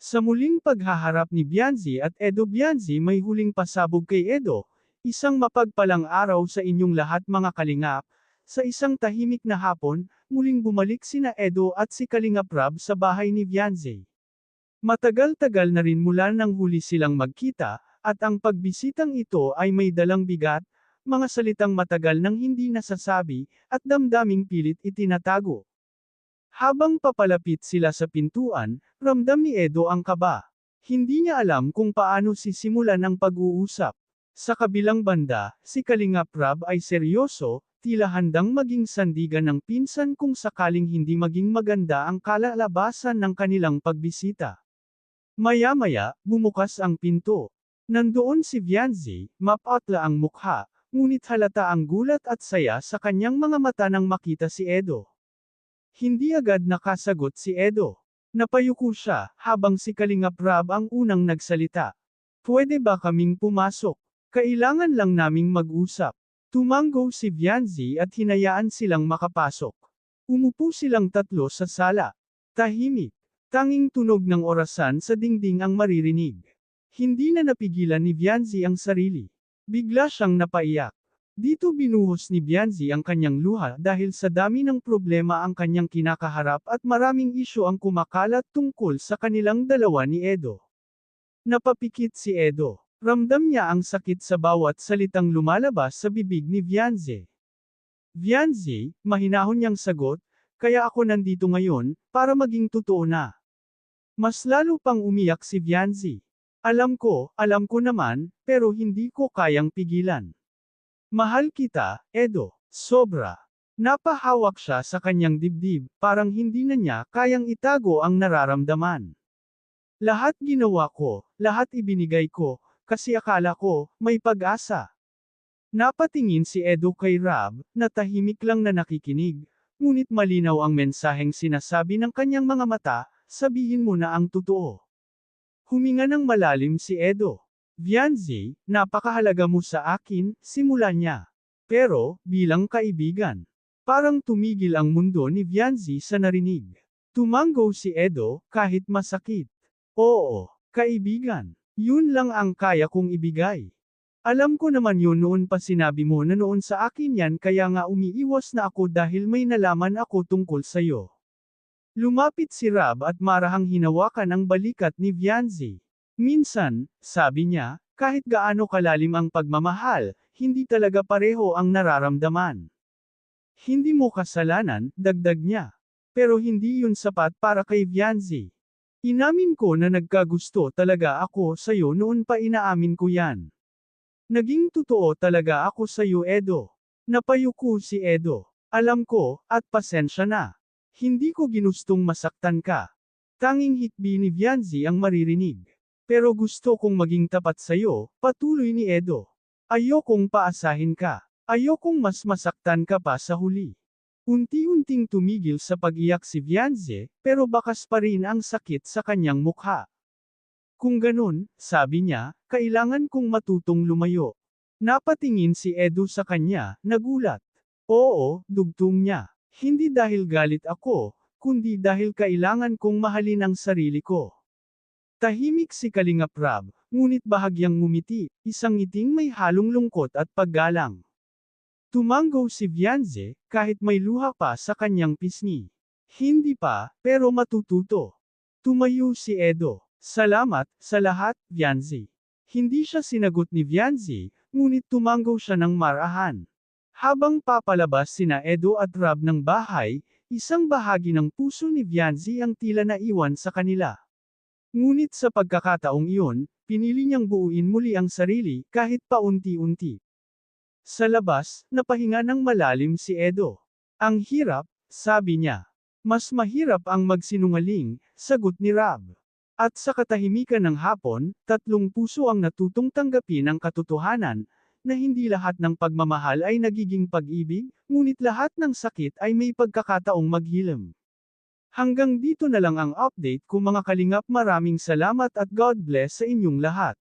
Sa muling paghaharap ni Bianzi at Edo. Bianzi, may huling pasabog kay Edo. Isang mapagpalang araw sa inyong lahat mga kalingap. Sa isang tahimik na hapon, muling bumalik sina Edo at si Kalingap Rab sa bahay ni Bianzi. Matagal-tagal na rin mula nang huli silang magkita, at ang pagbisitang ito ay may dalang bigat, mga salitang matagal nang hindi nasasabi, at damdaming pilit itinatago. Habang papalapit sila sa pintuan, ramdam ni Edo ang kaba. Hindi niya alam kung paano sisimulan ang pag-uusap. Sa kabilang banda, si Kalingap Rab ay seryoso, tila handang maging sandigan ng pinsan kung sakaling hindi maging maganda ang kalalabasan ng kanilang pagbisita. Maya-maya, bumukas ang pinto. Nandoon si Vianzi, mapatla ang mukha, ngunit halata ang gulat at saya sa kanyang mga mata nang makita si Edo. Hindi agad nakasagot si Edo. Napayuko siya, habang si Kalingap Rab ang unang nagsalita. Pwede ba kaming pumasok? Kailangan lang naming mag-usap. Tumango si Vianzi at hinayaan silang makapasok. Umupo silang tatlo sa sala. Tahimik. Tanging tunog ng orasan sa dingding ang maririnig. Hindi na napigilan ni Vianzi ang sarili. Bigla siyang napaiyak. Dito binuhos ni Bianzi ang kanyang luha dahil sa dami ng problema ang kanyang kinakaharap at maraming isyu ang kumakalat tungkol sa kanilang dalawa ni Edo. Napapikit si Edo. Ramdam niya ang sakit sa bawat salitang lumalabas sa bibig ni Bianzi. Bianzi, mahinahon niyang sagot, kaya ako nandito ngayon, para maging totoo na. Mas lalo pang umiyak si Bianzi. Alam ko naman, pero hindi ko kayang pigilan. Mahal kita, Edo, sobra. Napahawak siya sa kanyang dibdib, parang hindi na niya kayang itago ang nararamdaman. Lahat ginawa ko, lahat ibinigay ko, kasi akala ko, may pag-asa. Napatingin si Edo kay Rab, na tahimik lang na nakikinig, ngunit malinaw ang mensaheng sinasabi ng kanyang mga mata, sabihin mo na ang totoo. Huminga ng malalim si Edo. Vianzi, napakahalaga mo sa akin, simula niya. Pero, bilang kaibigan. Parang tumigil ang mundo ni Vianzi sa narinig. Tumango si Edo, kahit masakit. Oo, kaibigan. Yun lang ang kaya kong ibigay. Alam ko naman yun noon pa sinabi mo na noon sa akin yan kaya nga umiiwas na ako dahil may nalaman ako tungkol sayo. Lumapit si Rab at marahang hinawakan ang balikat ni Vianzi. Minsan, sabi niya, kahit gaano kalalim ang pagmamahal, hindi talaga pareho ang nararamdaman. Hindi mo kasalanan, dagdag niya. Pero hindi yun sapat para kay Vianzi. Inamin ko na nagkagusto talaga ako sa'yo noon pa inaamin ko yan. Naging totoo talaga ako sa'yo Edo. Napayuko si Edo. Alam ko, at pasensya na. Hindi ko ginustong masaktan ka. Tanging hikbi ni Vianzi ang maririnig. Pero gusto kong maging tapat sa'yo, patuloy ni Edo. Ayokong paasahin ka. Ayokong mas masaktan ka pa sa huli. Unti-unting tumigil sa pag-iyak si Vianzi, pero bakas pa rin ang sakit sa kanyang mukha. Kung ganun, sabi niya, kailangan kong matutong lumayo. Napatingin si Edo sa kanya, nagulat. Oo, dugtong niya. Hindi dahil galit ako, kundi dahil kailangan kong mahalin ang sarili ko. Tahimik si Kalingap Rab, ngunit bahagyang ngumiti, isang ngiting may halong lungkot at paggalang. Tumango si Vianzi, kahit may luha pa sa kanyang pisngi. Hindi pa, pero matututo. Tumayo si Edo. Salamat, sa lahat, Vianzi. Hindi siya sinagot ni Vianzi, ngunit tumango siya ng marahan. Habang papalabas sina Edo at Rab ng bahay, isang bahagi ng puso ni Vianzi ang tila naiwan sa kanila. Ngunit sa pagkakataong iyon, pinili niyang buuin muli ang sarili, kahit paunti-unti. Sa labas, napahinga ng malalim si Edo. Ang hirap, sabi niya. Mas mahirap ang magsinungaling, sagot ni Rab. At sa katahimikan ng hapon, tatlong puso ang natutong tanggapin ang katotohanan, na hindi lahat ng pagmamahal ay nagiging pag-ibig, ngunit lahat ng sakit ay may pagkakataong maghilom. Hanggang dito na lang ang update ko mga kalingap, maraming salamat at God bless sa inyong lahat.